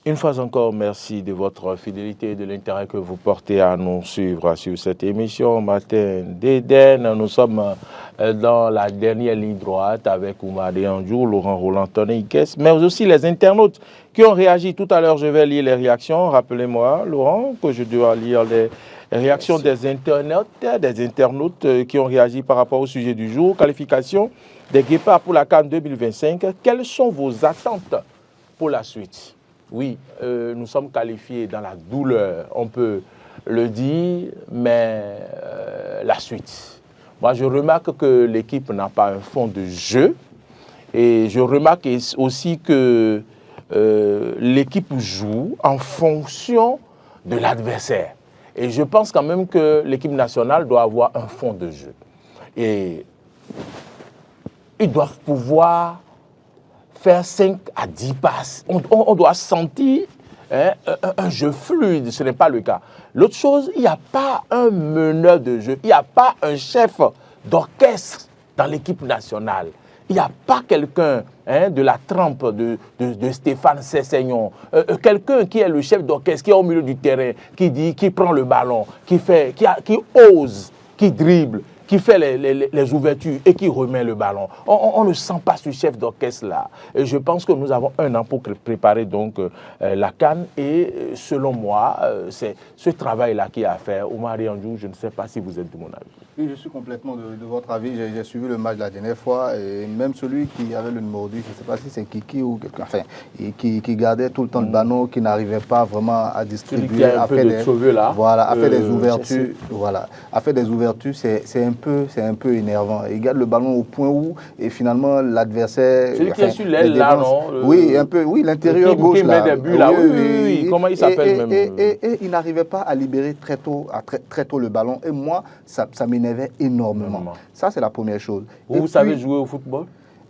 Une fois encore, merci de votre fidélité et de l'intérêt que vous portez à nous suivre sur cette émission Matin d'Éden. Nous sommes dans la dernière ligne droite avec Oumar Deandjou, Laurent Roland Tonneikes, mais aussi les internautes qui ont réagi. Tout à l'heure, je vais lire les réactions. Rappelez-moi, Laurent, que je dois lire les réactions des internautes qui ont réagi par rapport au sujet du jour. Qualification des Guépards pour la CAN 2025. Quelles sont vos attentes pour la suite? Oui, nous sommes qualifiés dans la douleur, on peut le dire, mais la suite. Moi, je remarque que l'équipe n'a pas un fond de jeu et je remarque aussi que l'équipe joue en fonction de l'adversaire. Et je pense quand même que l'équipe nationale doit avoir un fond de jeu. Et ils doivent pouvoir faire 5 à 10 passes. On doit sentir un jeu fluide, ce n'est pas le cas. L'autre chose, il n'y a pas un meneur de jeu, il n'y a pas un chef d'orchestre dans l'équipe nationale. Il n'y a pas quelqu'un de la trempe de Stéphane Sessegnon, quelqu'un qui est le chef d'orchestre, qui est au milieu du terrain, qui prend le ballon, qui ose, qui dribble, qui fait les ouvertures et qui remet le ballon. On ne sent pas ce chef d'orchestre-là. Et je pense que nous avons un an pour préparer donc la CAN. Et selon moi, c'est ce travail-là qui est à faire. Oumar Deandjou, je ne sais pas si vous êtes de mon avis. Oui, je suis complètement de votre avis. J'ai suivi le match la dernière fois. Et même celui qui avait le numéro 10, je ne sais pas si c'est Kiki ou quelqu'un, enfin, qui gardait tout le temps le ballon, qui n'arrivait pas vraiment à distribuer. Celui qui a un peu de sauvé là. Voilà, a fait des ouvertures. Voilà, a fait des ouvertures, c'est un peu énervant. Il garde le ballon au point où, et finalement, l'adversaire... Celui qui est sur l'aile là, non? Oui, un peu, oui, l'intérieur gauche qui là. met des buts là, oui. Comment il s'appelle même? Et il n'arrivait pas à libérer très tôt le ballon. Et moi, ça m'énervait énormément. Ça, c'est la première chose. Vous savez jouer au football?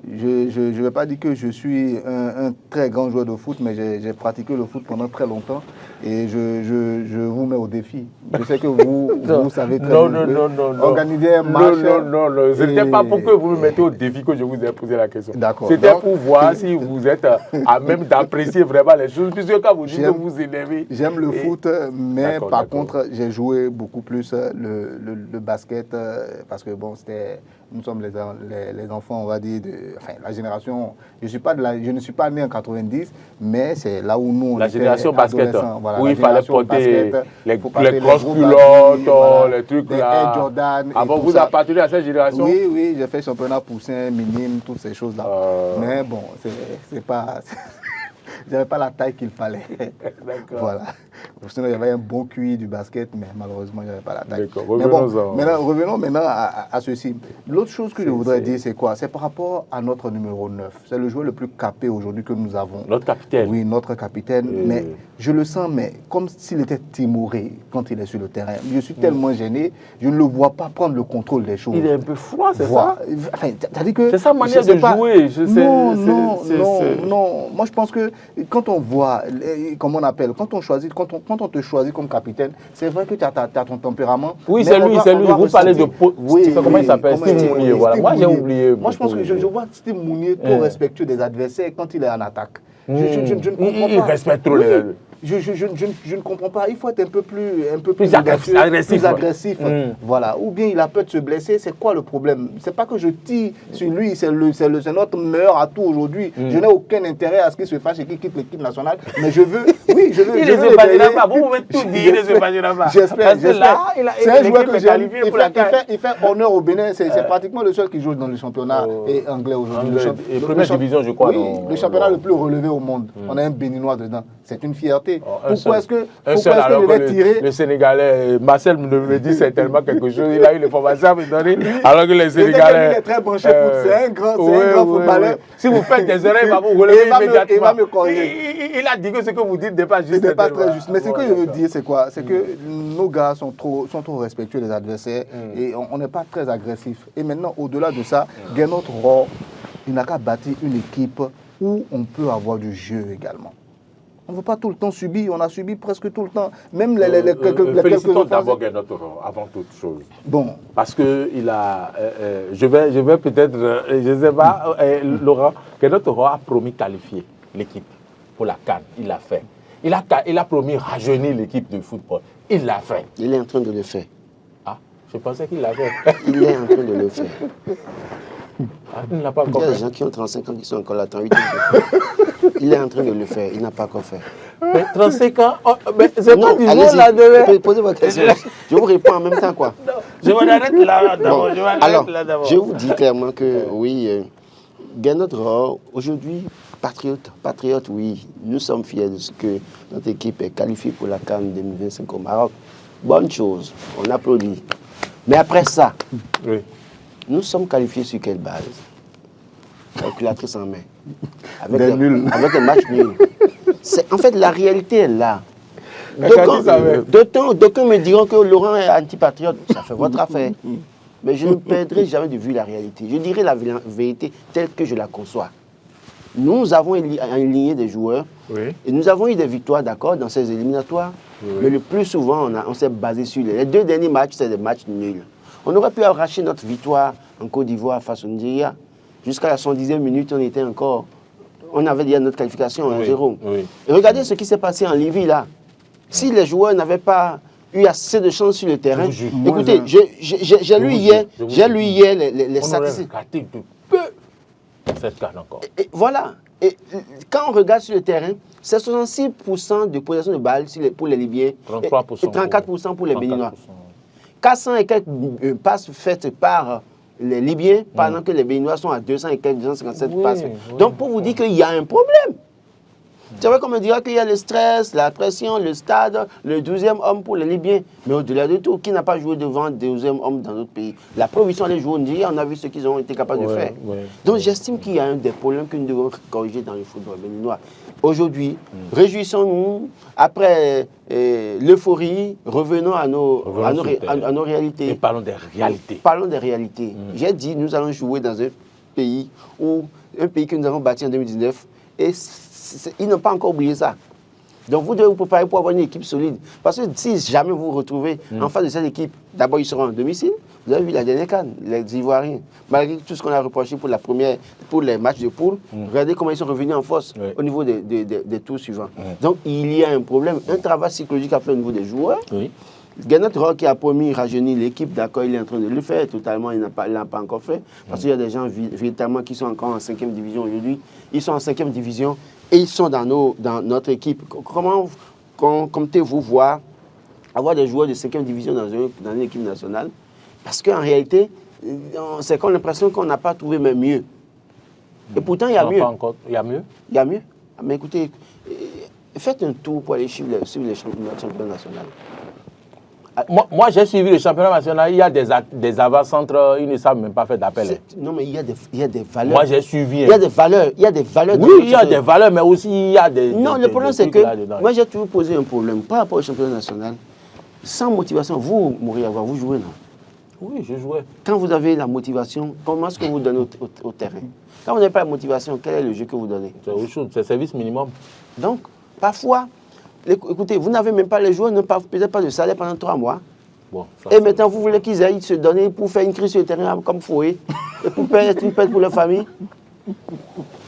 Je ne vais pas dire que je suis un très grand joueur de foot, mais j'ai pratiqué le foot pendant très longtemps et je vous mets au défi. Je sais que vous savez très bien organiser un match. Non. Ce n'était pas pour que vous me mettez au défi que je vous ai posé la question. D'accord. C'était pour voir si vous êtes à même d'apprécier vraiment les choses. Puisque quand vous dites que vous vous énervez. J'aime le foot, mais par contre, j'ai joué beaucoup plus le basket parce que bon, nous sommes les enfants, on va dire, la génération. Je ne suis pas né en 90, mais c'est là où nous, la génération basket, voilà, où il fallait porter les grosses culottes, les trucs les là. Air Jordan. Avant, vous appartenez à cette génération? Oui, j'ai fait championnat poussin, minime, toutes ces choses-là. Mais bon, c'est pas... J'avais pas la taille qu'il fallait. D'accord. Voilà. Sinon, il y avait un bon QI du basket, mais malheureusement, je n'avais pas la taille. D'accord. Revenons maintenant à ceci. L'autre chose que je voudrais dire, c'est quoi? C'est par rapport à notre numéro 9. C'est le joueur le plus capé aujourd'hui que nous avons. Notre capitaine. Oui, notre capitaine. Mais je le sens, mais comme s'il était timoré quand il est sur le terrain. Je suis tellement gêné, je ne le vois pas prendre le contrôle des choses. Il est un peu froid, c'est ça? Enfin, c'est sa manière de jouer. Non. Moi, je pense que quand on voit, comment on appelle, quand on te choisit comme capitaine, c'est vrai que tu as ton tempérament. Oui, c'est lui. Vous parlez de... comment il s'appelle? Steve Mounier, voilà. Moi, j'ai oublié. Moi, je pense que je vois Steve Mounier trop respectueux des adversaires quand il est en attaque. Je ne comprends pas. Il respecte trop les... Je ne comprends pas. Il faut être un peu plus agressif. Voilà. Ou bien il a peur de se blesser. C'est quoi le problème? C'est pas que je tire sur lui. C'est notre meilleur atout aujourd'hui. Je n'ai aucun intérêt à ce qu'il se fâche et qu'il quitte l'équipe nationale. Mais je veux. Oui, je veux. Il ne se fâchera pas. Vous pouvez tout dire. Il ne se fâchera pas. J'espère. C'est un joueur que j'aime. Il fait honneur au Bénin. C'est pratiquement le seul qui joue dans le championnat anglais aujourd'hui. Et première division, je crois. Oui, le championnat le plus relevé au monde. On a un Béninois dedans. C'est une fierté. Pourquoi est-ce que je vais tirer? Le Sénégalais, Marcel me dit certainement quelque chose. Il a eu les formations à me donner. Alors que les Sénégalais. Il est très branché foot. C'est un grand footballeur. Si vous faites des erreurs, il va vous relever immédiatement. Il va me corriger. Il a dit que ce que vous dites n'est pas juste. Ce n'est pas très juste. Mais ce que je veux dire, c'est quoi? C'est que nos gars sont trop respectueux des adversaires et on n'est pas très agressif. Et maintenant, au-delà de ça, Gernot Rohr, il n'a qu'à bâtir une équipe où on peut avoir du jeu également. On ne veut pas tout le temps subir, on a subi presque tout le temps. Même félicitons d'abord Gernot Rohr, avant toute chose. Bon. Parce que il a... je vais peut-être... je ne sais pas, Laurent, Gernot Rohr a promis qualifier l'équipe pour la CAN. Il l'a fait. Il a promis rajeunir l'équipe de football. Il l'a fait. Il est en train de le faire. Ah, je pensais qu'il l'avait. Il est en train de le faire. Ah, il n'a pas Il y encore a des fait. gens qui ont 35 ans qui sont encore là, 38 ans. Il est en train de le faire. Il n'a pas encore fait. Mais 35 ans, oh, mais c'est pas du allez-y. jour là demain. Posez votre question. Je vous réponds en même temps, quoi. Je m'arrête là d'abord. Bon, Je m'arrête alors, là d'abord. je vous dis clairement que oui, Gernot Rohr, aujourd'hui, patriote, oui, nous sommes fiers de ce que notre équipe est qualifiée pour la CAN 2025 au Maroc. Bonne chose, on applaudit. Mais après ça, Oui. nous sommes qualifiés sur quelle base? Calculatrice en main. Avec Des nuls. Avec un match nul. En fait, la réalité est là. Mais quand il savait. D'aucuns me diront que Laurent est antipatriote. Ça fait votre affaire. Mais je ne perdrai jamais de vue la réalité. Je dirai la vérité telle que je la conçois. Nous avons aligné des joueurs Oui. et nous avons eu des victoires, d'accord, dans ces éliminatoires. Oui. Mais le plus souvent, on s'est basé sur les 2 derniers matchs, c'est des matchs nuls. On aurait pu arracher notre victoire en Côte d'Ivoire face au Nigeria. Jusqu'à la 110e minute, on avait déjà notre qualification à 1-0. Oui. Et regardez ce qui s'est passé en Libye là. Si les joueurs n'avaient pas eu assez de chance sur le terrain, Je vous jure. écoutez, j'ai lu hier les On aurait statistiques. raté de peu cette CAN encore. Et voilà. Et quand on regarde sur le terrain, c'est 66% de possession de balles pour les Libyens 33% et 34% pour les 34%. Béninois. 400 et quelques passes faites par les Libyens, pendant que les Béninois sont à 200 et quelques, 257 Oui, passes. oui. Donc, pour vous dire qu'il y a un problème. C'est vrai qu'on me dira qu'il y a le stress, la pression, le stade, le 12e homme pour les Libyens. Mais au-delà de tout, qui n'a pas joué devant le 12e homme dans notre pays? La preuve, ils sont allés jouer au Nigeria, on a vu ce qu'ils ont été capables de faire. Donc j'estime qu'il y a des problèmes que nous devons corriger dans le football béninois. Aujourd'hui, réjouissons-nous, après l'euphorie, revenons à nos réalités. Et parlons des réalités. Parlons des réalités. J'ai dit, nous allons jouer dans un pays que nous avons bâti en 2019 et ils n'ont pas encore oublié ça. Donc vous devez vous préparer pour avoir une équipe solide. Parce que si jamais vous vous retrouvez en face de cette équipe, d'abord ils seront en domicile. Vous avez vu la dernière CAN, les Ivoiriens. Malgré tout ce qu'on a reproché pour les matchs de poule, regardez comment ils sont revenus en force au niveau des tours suivants. Donc il y a un problème, un travail psychologique à faire au niveau des joueurs. Oui. Gernot Rohr qui a promis rajeunir l'équipe, d'accord, il est en train de le faire, totalement, il ne l'a pas encore fait. Parce qu'il y a des gens véritablement qui sont encore en 5e division aujourd'hui. Ils sont en 5e division et ils sont dans notre équipe. Comment comptez-vous voir avoir des joueurs de 5e division dans une équipe nationale? Parce qu'en réalité, c'est comme l'impression qu'on n'a pas trouvé même mieux. Et pourtant, il y a mieux. Il y a mieux? Il y a mieux. Mais écoutez, faites un tour pour aller suivre les championnats nationaux. Moi, j'ai suivi le championnat national. Il y a des avant-centres, ils ne savent même pas faire d'appel. Non, mais il y a des valeurs. Moi, j'ai suivi. Il y a des valeurs. Il y a des valeurs. Oui, il y a des valeurs, mais aussi il y a des. Non, le problème, c'est que moi, j'ai toujours posé un problème par rapport au championnat national. Sans motivation, vous, Mouriaga, vous jouez, non? Oui, je jouais. Quand vous avez la motivation, comment est-ce que vous donnez au terrain? Quand vous n'avez pas la motivation, quel est le jeu que vous donnez? C'est autre chose, c'est service minimum. Donc, parfois, écoutez, vous n'avez même pas les joueurs, peut-être pas de salaire pendant 3 mois. Bon, et maintenant, vous voulez qu'ils aillent se donner pour faire une crise sur le terrain comme Fouet, et pour être une perte pour leur famille?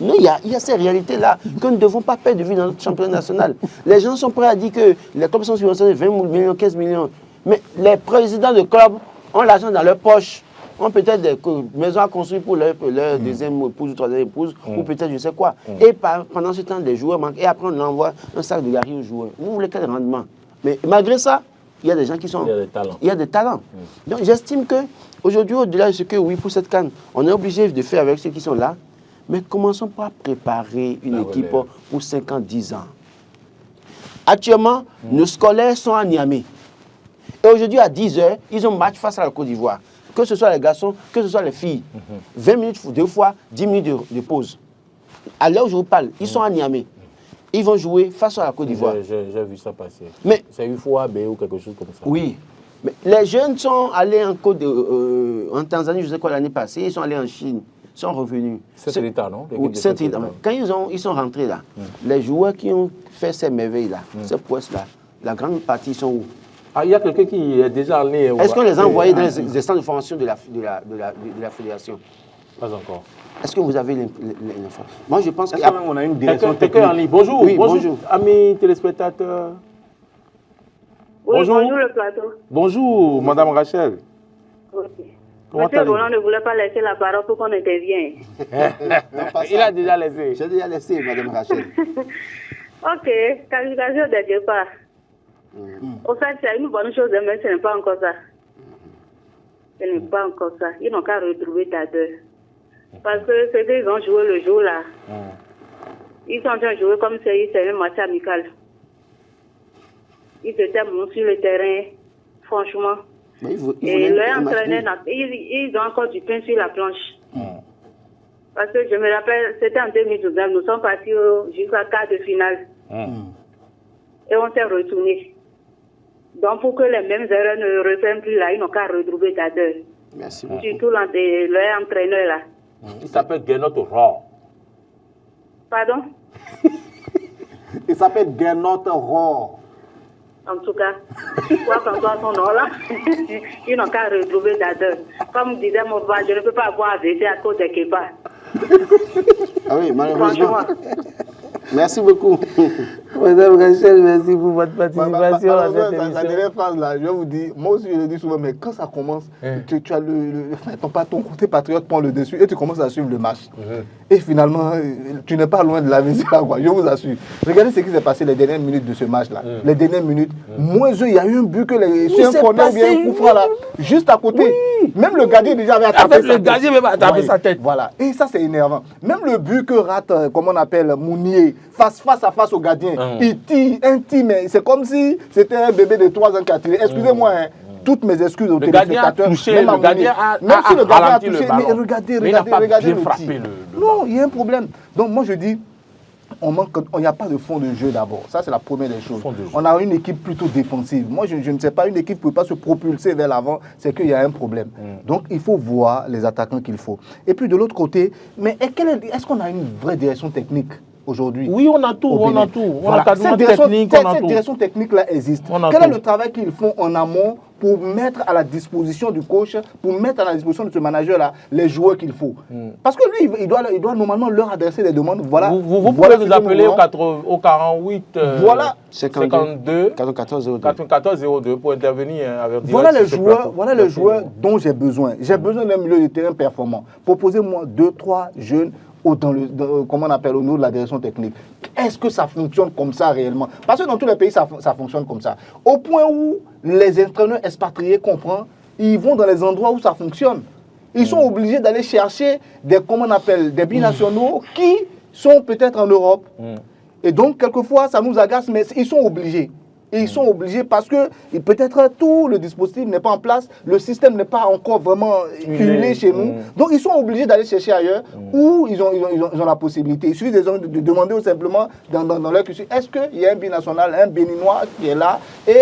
Non, il y a ces réalités-là que nous ne devons pas perdre de vue dans notre championnat national. Les gens sont prêts à dire que les clubs sont subventionnés 20 millions, 15 millions. Mais les présidents de clubs ont l'argent dans leur poche, ont peut-être des maisons à construire pour leur deuxième épouse ou troisième épouse, ou peut-être je sais quoi. Et pendant ce temps, les joueurs manquent. Et après, on envoie un sac de gari aux joueurs. Vous voulez quel rendement? Mais malgré ça, il y a des gens qui sont... Il y a des talents. Il y a des talents. Donc j'estime qu'aujourd'hui, au-delà de ce que, oui, pour cette CAN, on est obligé de faire avec ceux qui sont là, mais commençons par préparer une équipe pour 5 ans, 10 ans. Actuellement, nos scolaires sont à Niamey. Et aujourd'hui, à 10h, ils ont match face à la Côte d'Ivoire. Que ce soit les garçons, que ce soit les filles. 20 minutes, 2 fois, 10 minutes de pause. À l'heure où je vous parle, ils sont à Niamey. Ils vont jouer face à la Côte d'Ivoire. J'ai vu ça passer. Mais c'est une fois B ou quelque chose comme ça. Oui. Mais les jeunes sont allés en Tanzanie, je sais quoi, l'année passée. Ils sont allés en Chine. Ils sont revenus. Saint-Rita, non? Saint-Rita. Quand ils sont rentrés là, les joueurs qui ont fait ces merveilles-là, ces prouesses-là, la grande partie sont où? Ah, il y a quelqu'un qui est déjà allé. Est-ce qu'on les a envoyés dans les centres de formation de la fédération? Pas encore. Est-ce que vous avez l'information? Moi, je pense que quand même on a une direction technique. Bonjour, oui, bonjour, amis téléspectateurs. Oui, bonjour le plateau. Bonjour, Madame Rachel. Oui. Comment Monsieur allez-vous? Roland ne voulait pas laisser la parole pour qu'on intervienne. Il a déjà laissé. J'ai déjà laissé, Madame Rachel. Ok, qualification de départ. Au fait, c'est une bonne chose, mais ce n'est pas encore ça. Ce n'est pas encore ça. Ils n'ont qu'à retrouver Tadeur. Parce que ce qu'ils ont joué le jour là, ils sont en train de jouer comme si c'était un match amical. Ils étaient montés sur le terrain, franchement. Et leur entraîneur, ils ont encore du pain sur la planche. Parce que je me rappelle, c'était en 2012, nous sommes partis jusqu'à quart de finale. Et on s'est retourné. Donc pour que les mêmes erreurs ne reprennent plus là, ils n'ont qu'à retrouver Tadeur. Merci. Surtout leur entraîneur là. Il s'appelle Gernot Rohr. Pardon? Il s'appelle Gernot Rohr. En tout cas, quoi qu'on soit son nom là, ils n'ont qu'à retrouver Tadeur. Comme disait mon papa, je ne peux pas avoir AVC à cause de Kepa. Ah oui, malheureusement. Merci beaucoup. Madame Rachel, merci pour votre participation à cette émission. La dernière phrase là, je vais vous dire, moi aussi je le dis souvent, mais quand ça commence, tu as ton côté patriote prend le dessus et tu commences à suivre le match. Et finalement, tu n'es pas loin de la maison là, quoi, je vous assure. Regardez ce qui s'est passé les dernières minutes de ce match là. Les dernières minutes, moins eux, il y a eu un but que sur un corner ou bien un coup franc là, juste à côté. Oui. Même le gardien déjà avait attaqué sa tête. Le gardien même attaqué sa tête. Voilà. Et ça c'est énervant. Même le but que rate, comment on appelle, Mounier, face à face au gardien. Il tire, intime, c'est comme si c'était un bébé de 3 ans qui a tiré. Excusez-moi, toutes mes excuses aux téléspectateurs. Même si le gardien a touché, mais regardez le tir. Non, il y a un problème. Donc moi je dis, il n'y a pas de fond de jeu d'abord. Ça c'est la première des choses. On a une équipe plutôt défensive. Moi je ne sais pas, une équipe ne peut pas se propulser vers l'avant, c'est qu'il y a un problème. Donc il faut voir les attaquants qu'il faut. Et puis de l'autre côté, mais est-ce qu'on a une vraie direction technique aujourd'hui? Oui, on a tout, on a tout. Voilà. Cette direction technique-là existe. Quel est le travail qu'ils font en amont pour mettre à la disposition du coach, pour mettre à la disposition de ce manager-là les joueurs qu'il faut? Parce que lui, il doit normalement leur adresser des demandes. Voilà. Vous pouvez nous appeler au 48 52 94 02 pour intervenir avec voilà les joueurs dont j'ai besoin. J'ai besoin d'un milieu de terrain performant. Proposez-moi 2-3 jeunes comment on appelle, au niveau de la direction technique. Est-ce que ça fonctionne comme ça réellement? Parce que dans tous les pays, ça fonctionne comme ça. Au point où les entraîneurs expatriés comprennent, ils vont dans les endroits où ça fonctionne. Ils sont obligés d'aller chercher des binationaux qui sont peut-être en Europe. Et donc, quelquefois, ça nous agace, mais ils sont obligés. Et ils sont obligés parce que peut-être tout le dispositif n'est pas en place, le système n'est pas encore vraiment huilé chez nous. Donc ils sont obligés d'aller chercher ailleurs où ils ont la possibilité. Il suffit de demander simplement dans leur culture, est-ce qu'il y a un binational, un béninois qui est là et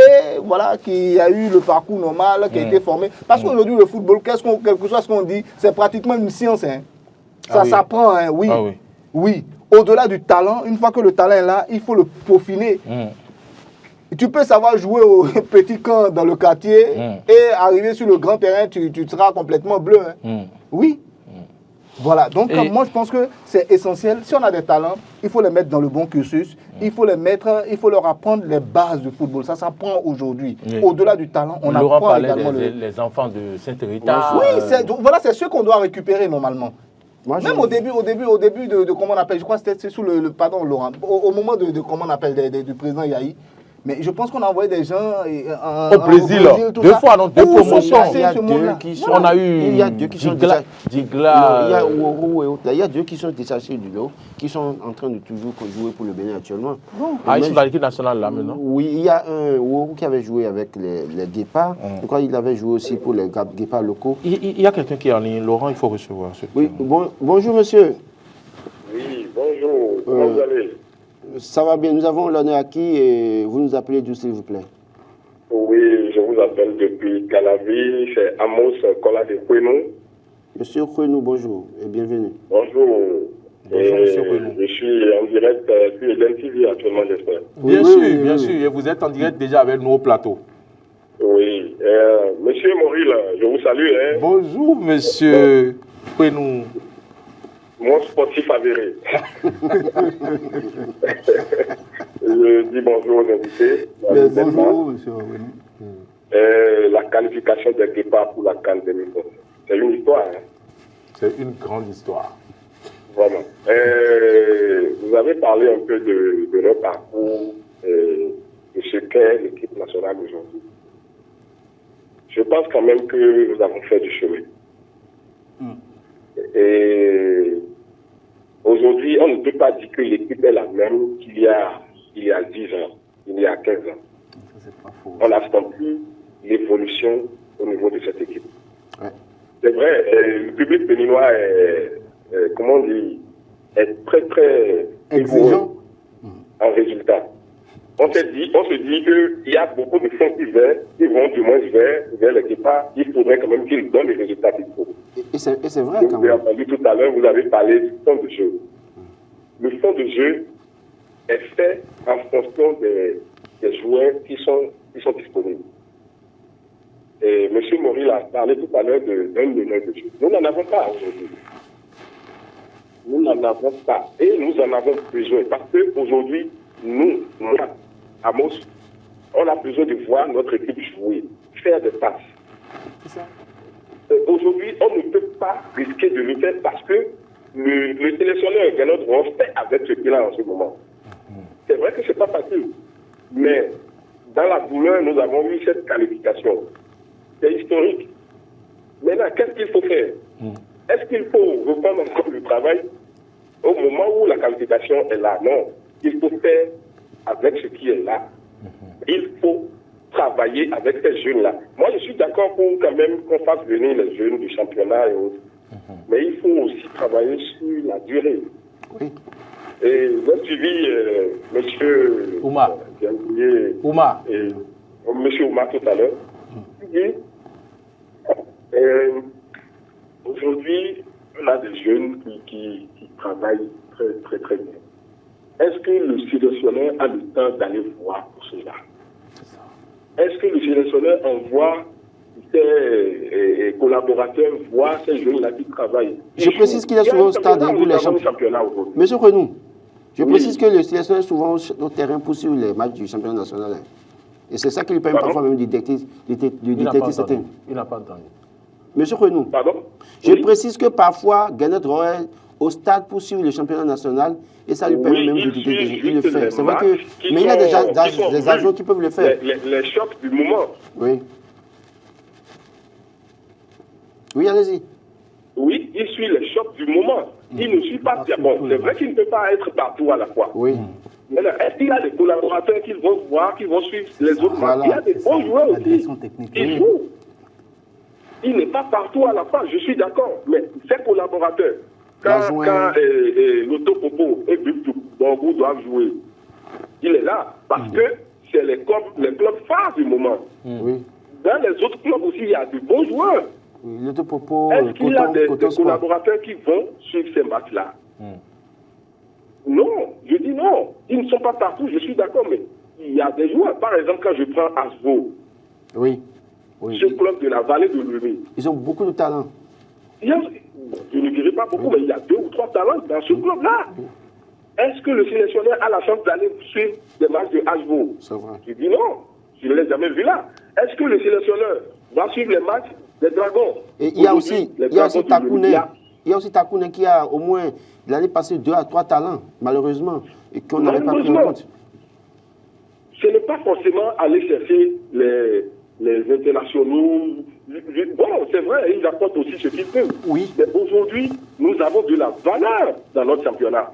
voilà, qui a eu le parcours normal, qui a été formé. Parce qu'aujourd'hui le football, quel que soit ce qu'on dit, c'est pratiquement une science. Hein. Ça s'apprend, hein, oui. Oui. Au-delà du talent, une fois que le talent est là, il faut le peaufiner. Tu peux savoir jouer au petit camp dans le quartier et arriver sur le grand terrain, tu seras complètement bleu. Hein. Oui. Voilà. Donc, moi, je pense que c'est essentiel. Si on a des talents, il faut les mettre dans le bon cursus. Il faut leur apprendre les bases du football. Ça s'apprend aujourd'hui. Au-delà du talent, on apprend également les enfants de Saint-Rita. Oui, c'est ceux qu'on doit récupérer normalement. Moi, même au début de comment on appelle, je crois que c'était sous pardon Laurent, au moment de comment on appelle du président Yahi. Mais je pense qu'on a envoyé des gens au Brésil, deux fois, non, deux promotions. Il y a deux qui sont, on a eu il y a deux qui sont détachés. Il y a deux qui sont détachés du lot, qui sont en train de toujours jouer pour le Bénin actuellement. Ils sont dans l'équipe nationale là maintenant. Oui, il y a un Ouourou qui avait joué avec les Guépards. Je crois qu'il avait joué aussi pour les Guépards locaux. Il y a quelqu'un qui est en ligne. Laurent, il faut recevoir. Oui, bonjour monsieur. Oui, bonjour. Comment vous allez? Ça va bien, nous avons l'honneur à qui et vous nous appelez d'où s'il vous plaît? Oui, je vous appelle depuis Calavi, c'est Amos Kola de Kwenou. Monsieur Kwenou, bonjour et bienvenue. Bonjour. Bonjour monsieur Kwenou. Je suis en direct sur Eden TV actuellement, j'espère. Bien sûr, et vous êtes en direct déjà avec nous au plateau. Oui, monsieur Moril, je vous salue. Hein. Bonjour monsieur. Pouvez-nous... Mon sportif avéré. Je dis bonjour aux invités. Bonjour, monsieur. La qualification des Guépards pour la CAN 2011. C'est une histoire. Hein? C'est une grande histoire. Vraiment. Vous avez parlé un peu de leur parcours, de ce qu'est l'équipe nationale aujourd'hui. Je pense quand même que nous avons fait du chemin. Et aujourd'hui, on ne peut pas dire que l'équipe est la même qu'il y a 10 ans, il y a 15 ans. C'est pas faux. On a senti l'évolution au niveau de cette équipe. Ouais. C'est vrai, le public béninois est, comment on dit, est très très Exigeant. en résultat. On se dit qu'il y a beaucoup de fonds qui vont du moins vers les Guépards. Il faudrait quand même qu'ils donnent les résultats qu'il faut. Et c'est vrai quand Vous avez même. entendu tout à l'heure, vous avez parlé du fond de jeu. Le fond de jeu est fait en fonction des joueurs qui sont disponibles. Et M. Moril a parlé tout à l'heure d'un meneur de jeu. Nous n'en avons pas aujourd'hui. Nous n'en avons pas. Et nous en avons besoin. Parce qu'aujourd'hui, moi, Amos, on a besoin de voir notre équipe jouer, faire des passes. C'est ça. Aujourd'hui, on ne peut pas risquer de le faire parce que le sélectionneur Gernot Rohr fait avec ce qu'il a en ce moment. C'est vrai que ce n'est pas facile, mais dans la douleur, nous avons eu cette qualification. C'est historique. Maintenant, qu'est-ce qu'il faut faire? Est-ce qu'il faut reprendre encore le travail au moment où la qualification est là? Non. Il faut faire avec ce qui est là. Il faut travailler avec ces jeunes-là. Moi, je suis d'accord pour quand même qu'on fasse venir les jeunes du championnat et autres. Mais il faut aussi travailler sur la durée. Oui. Et j'ai suivi monsieur Oumar. Oumar. Et monsieur Oumar tout à l'heure. Il dit, aujourd'hui, on a des jeunes qui travaillent très, très, très bien. Est-ce que le sélectionneur a le temps d'aller voir pour cela? Est-ce que le sélectionneur envoie ses collaborateurs voir ces jeunes-là qui travaillent? Je précise qu'il est souvent au stade pour les championnats. Monsieur Renou, je précise que le sélectionneur est souvent au terrain pour suivre les matchs du championnat national. Et c'est ça qui lui permet parfois même de détecter certains. Il n'a pas entendu. Monsieur Renou, je précise que parfois, Gernot Rohr est au stade pour suivre le championnat national et ça lui permet même de détecter. Il le fait. C'est vrai que. Mais il y a déjà des agents qui peuvent le faire. Les chocs du moment. Oui. Oui, allez-y. Oui, il suit les chocs du moment. Il ne suit pas. Bon, c'est vrai qu'il ne peut pas être partout à la fois. Oui. Maintenant, est-ce qu'il y a des collaborateurs qui vont voir, qui vont suivre les autres matchs? Il y a des bons joueurs aussi. Il joue. Il n'est pas partout à la fois, je suis d'accord. Mais ses collaborateurs, quand Loto Popo et Bibou Bangou doivent jouer, il est là. Parce que c'est les clubs phares du moment. Oui. Dans les autres clubs aussi, il y a de bons joueurs. Oui, Loto Popo, est-ce qu'il y a des collaborateurs qui vont suivre ces matchs-là? Non, je dis non. Ils ne sont pas partout, je suis d'accord, mais il y a des joueurs. Par exemple, quand je prends Asbo, oui. Ce club de la vallée de Lomé. Ils ont beaucoup de talent. Je ne dirais pas beaucoup, mais il y a 2 ou 3 talents dans ce club-là. Est-ce que le sélectionneur a la chance d'aller suivre des matchs de Asbo? C'est vrai. Je dis non, je ne l'ai jamais vu là. Est-ce que le sélectionneur va suivre les matchs des Dragons? Et il y a aussi Takouné qui a au moins l'année passée 2 à 3 talents, malheureusement, et qu'on n'avait pas pris en compte. Ce n'est pas forcément aller chercher les internationaux. Bon, c'est vrai, ils apportent aussi ce qu'ils peuvent. Oui. Mais aujourd'hui, nous avons de la valeur dans notre championnat.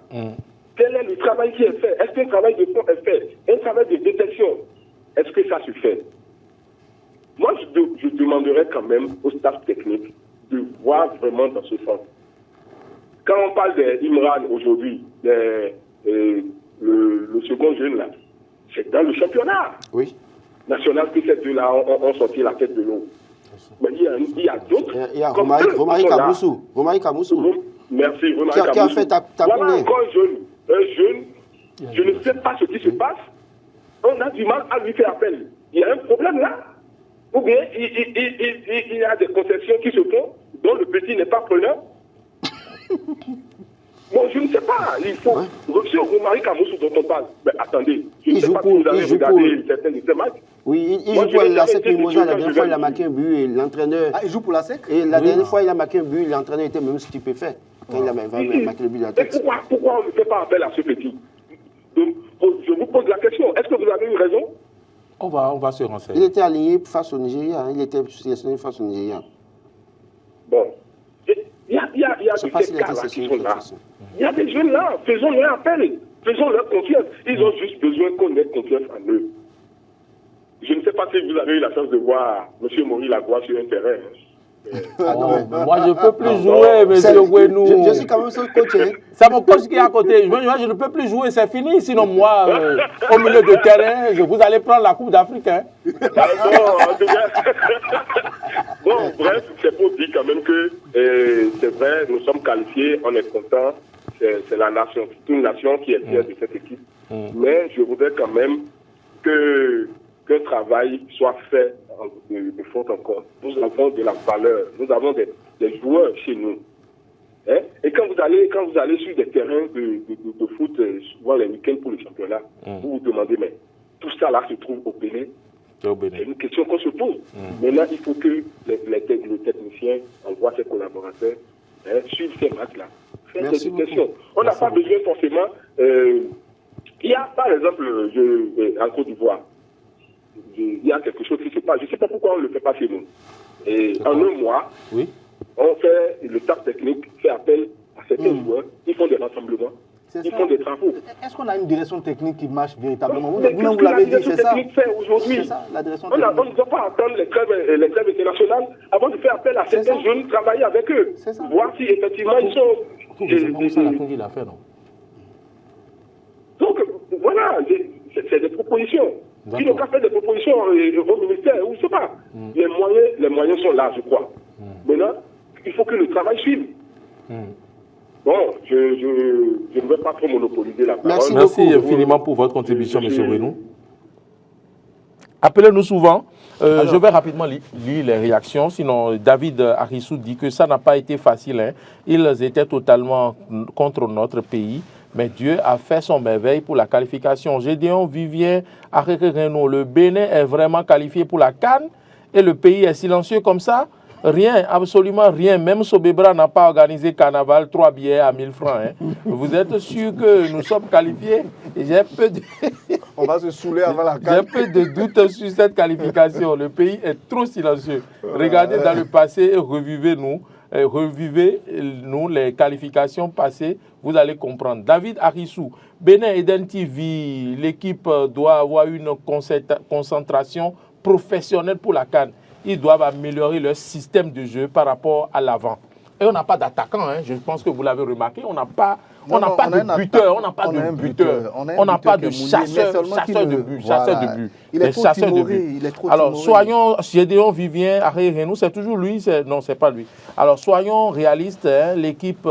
Quel est le travail qui est fait? Est-ce qu'un travail de fond est fait? Un travail de détection? Est-ce que ça se fait? Moi, je demanderais quand même au staff technique de voir vraiment dans ce sens. Quand on parle d'Imran aujourd'hui, le second jeune là, c'est dans le championnat. Oui. National que ces deux-là ont sorti la tête de l'eau. Mais il y a d'autres. Il y a Romari Kamoussou. Merci, Romari Kamoussou. Qui a fait Takouné. Voilà encore un jeune, je ne sais pas ce qui se passe. On a du mal à lui faire appel. Il y a un problème là. Ou bien il y a des concessions qui se font, dont le petit n'est pas preneur. Bon, je ne sais pas. Il faut. Monsieur Romari Kamoussou dont on parle. Mais attendez, je ne sais pas si vous avez regardé certains de ces matchs. Oui, il joue pour la SEC Mimosa. La dernière fois, il a marqué un but et l'entraîneur. Ah, il joue pour la SEC? Et la dernière fois, il a marqué un but, l'entraîneur était même stupéfait quand il a marqué le but de la tête. Pourquoi on ne fait pas appel à ce petit? Donc, je vous pose la question. Est-ce que vous avez eu raison? On va se renseigner. Il était aligné face au Nigeria. Il était sélectionné face au Nigeria. Bon. Il y a des cas qui sont là. Il y a des jeunes là. Faisons-leur appel. Faisons-leur confiance. Ils ont juste besoin qu'on ait confiance en eux. Je ne sais pas si vous avez eu la chance de voir M. Maurice Lagua sur un terrain. Moi, je ne peux plus jouer, monsieur Gwenou. Je suis quand même son coach. C'est mon coach qui est à côté. Moi, je ne peux plus jouer, c'est fini. Sinon, moi, au milieu de terrain, vous allez prendre la Coupe d'Afrique. Hein. Bon, bref, c'est pour dire quand même que c'est vrai, nous sommes qualifiés, on est content. C'est la nation, toute une nation qui est fière de cette équipe. Mais je voudrais quand même qu'un travail soit fait de fond en comble. Nous avons de la valeur, nous avons des joueurs chez nous. Hein? Et quand vous allez sur des terrains de foot, souvent les week-ends pour le championnat, vous vous demandez, mais tout ça là se trouve au Bénin. C'est une question qu'on se pose. Maintenant, il faut que les techniciens envoient ses collaborateurs suivre ces matchs-là. Faire des questions. On n'a pas besoin forcément. Il y a, par exemple, en Côte d'Ivoire, il y a quelque chose qui se passe. Je ne sais pas pourquoi on ne le fait pas chez nous. Et en un mois, on fait le staff technique, fait appel à certains joueurs, ils font des rassemblements, ils font des travaux. Est-ce qu'on a une direction technique qui marche véritablement? Vous l'avez dit, c'est ça. Aujourd'hui, on ne doit pas attendre les clubs internationales avant de faire appel à certains jeunes, travailler avec eux, voir si effectivement ils sont... Il a fait, non? Donc, voilà, c'est des propositions. Ils n'ont qu'à faire des propositions au ministère, ou je ne sais pas. Les moyens sont là, je crois. Maintenant, il faut que le travail suive. Bon, je ne vais pas trop monopoliser la parole. Merci infiniment pour votre contribution, M. Gwenou. Appelez-nous souvent. Je vais rapidement lire les réactions. Sinon, David Arissou dit que ça n'a pas été facile. Hein. Ils étaient totalement contre notre pays. Mais Dieu a fait son merveille pour la qualification. Gédéon Vivien Arré-Renault, le Bénin est vraiment qualifié pour la CAN et le pays est silencieux comme ça. Rien, absolument rien. Même Sobebra n'a pas organisé carnaval, 3 billets à 1000 francs. Hein. Vous êtes sûr que nous sommes qualifiés? On va se saouler avant la CAN. J'ai un peu de doute sur cette qualification. Le pays est trop silencieux. Regardez dans le passé et revivez-nous les qualifications passées, vous allez comprendre. David Arissou, Bénin Eden TV, l'équipe doit avoir une concentration professionnelle pour la CAN. Ils doivent améliorer leur système de jeu par rapport à l'avant. Et on n'a pas d'attaquant, hein. Je pense que vous l'avez remarqué, on n'a pas de buteur, on n'a pas de buteur, on n'a pas de chasseur de but. Il est trop timoré. Alors, soyons, Gédéon Vivien, Arré-Renault, c'est toujours lui, non, c'est pas lui. Alors, soyons réalistes, hein, l'équipe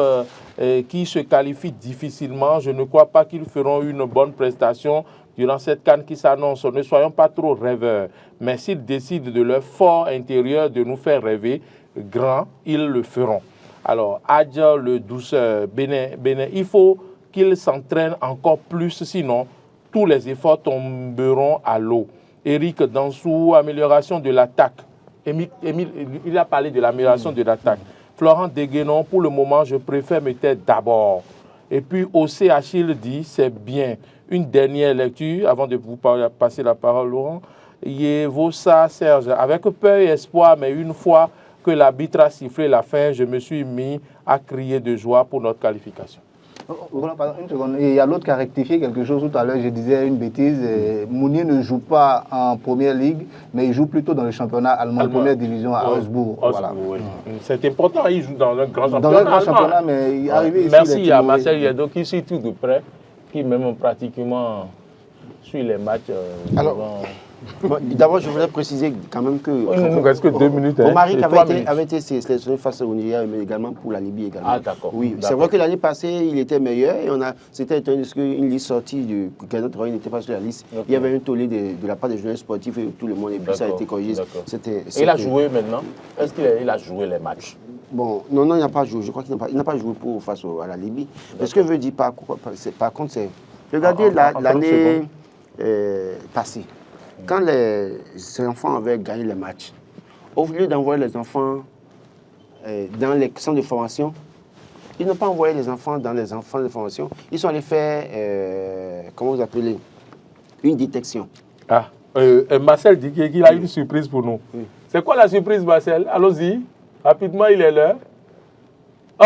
qui se qualifie difficilement, je ne crois pas qu'ils feront une bonne prestation durant cette CAN qui s'annonce. Ne soyons pas trop rêveurs, mais s'ils décident de leur fort intérieur de nous faire rêver grand, ils le feront. Alors, Adja le douceur, Bénin, il faut qu'ils s'entraînent encore plus, sinon tous les efforts tomberont à l'eau. Eric Dansou, amélioration de l'attaque. Émile, il a parlé de l'amélioration de l'attaque. Florent Deguenon, pour le moment, je préfère me taire d'abord. Et puis, O.C. Achille dit, c'est bien. Une dernière lecture, avant de vous passer la parole, Laurent. Yevosa Serge, avec peur et espoir, mais une fois que l'arbitre a sifflé la fin, je me suis mis à crier de joie pour notre qualification. Voilà, une seconde. Il y a l'autre qui a rectifié quelque chose tout à l'heure. Je disais une bêtise. Mounier ne joue pas en première ligue, mais il joue plutôt dans le championnat allemand, première division à Augsbourg. Voilà. Oui. C'est important, il joue dans un grand championnat. Dans un grand championnat, mais il est arrivé ici. Merci à Marcel Yedo qui suit tout de près, qui même pratiquement suit les matchs. D'abord, je voudrais préciser quand même que... Il ne nous reste que 2 minutes. Romari avait été sélectionné face au Nigeria, mais également pour la Libye également. Ah, d'accord. Oui, c'est vrai que l'année passée, il était meilleur. Et c'était étonnant parce qu'une liste sortie de Gernot Roy n'était pas sur la liste. Okay. Il y avait un tollé de la part des journalistes sportifs et tout le monde. Et puis ça a été corrigé. Et il a joué maintenant. Est-ce qu'il a joué les matchs? Bon, non, il n'a pas joué. Je crois qu'il n'a pas joué face à la Libye. Mais ce que veut dire par contre, c'est... Regardez l'année passée. Quand les enfants avaient gagné le match, au lieu d'envoyer les enfants dans les centres de formation, ils n'ont pas envoyé les enfants dans les centres de formation. Ils sont allés faire, comment vous appelez, une détection. Ah, Marcel dit qu'il a une surprise pour nous. Oui. C'est quoi la surprise, Marcel? Allons-y. Rapidement, il est l'heure. Oh,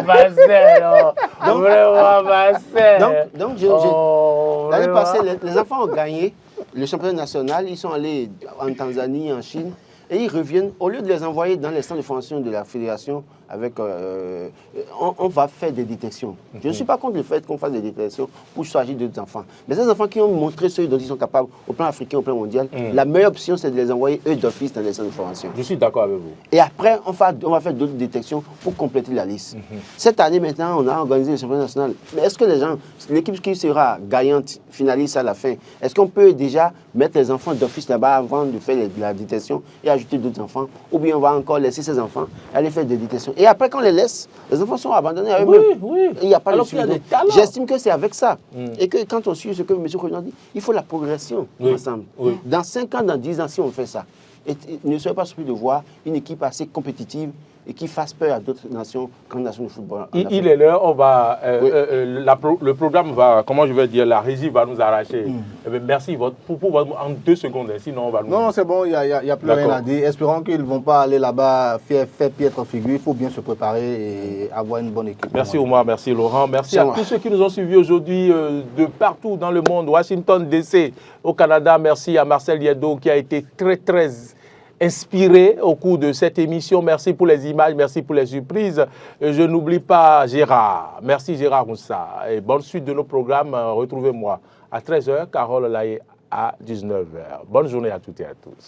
Marcel, oh. Vraiment, Marcel. Donc l'année passée, les enfants ont gagné le championnat national. Ils sont allés en Tanzanie, en Chine. Et ils reviennent, au lieu de les envoyer dans les centres de formation de la fédération, on va faire des détections. Je ne suis pas contre le fait qu'on fasse des détections pour choisir d'autres enfants. Mais ces enfants qui ont montré ce dont ils sont capables au plan africain, au plan mondial, la meilleure option, c'est de les envoyer eux d'office dans les centres de formation. Je suis d'accord avec vous. Et après, on va faire d'autres détections pour compléter la liste. Cette année, maintenant, on a organisé le championnat national. Mais est-ce que les gens, l'équipe qui sera gagnante, finaliste à la fin, est-ce qu'on peut déjà mettre les enfants d'office là-bas avant de faire la détection et ajouter d'autres enfants? Ou bien on va encore laisser ces enfants aller faire des détections? Et après, quand on les laisse, les enfants sont abandonnés à eux-mêmes. Oui. Il n'y a pas de suivi. J'estime que c'est avec ça. Et que quand on suit ce que M. Konan dit, il faut la progression ensemble. Oui. Dans 5 ans, dans 10 ans, si on fait ça, et ne soyez pas surpris de voir une équipe assez compétitive et qui fasse peur à d'autres nations, grandes nations de football. Il est l'heure, on va, le programme va, comment je vais dire, la régie va nous arracher. Eh bien, merci en 2 secondes, sinon on va nous... Non, c'est bon, il n'y a plus rien à dire. Espérons qu'ils ne vont pas aller là-bas faire piètre figure. Il faut bien se préparer et avoir une bonne équipe. Merci Omar, merci Laurent, merci à tous ceux qui nous ont suivis aujourd'hui de partout dans le monde, Washington DC, au Canada. Merci à Marcel Yedo qui a été très inspiré au cours de cette émission. Merci pour les images, merci pour les surprises. Je n'oublie pas Gérard. Merci Gérard Moussa. Et bonne suite de nos programmes. Retrouvez-moi à 13h, Carole Laye à 19h. Bonne journée à toutes et à tous.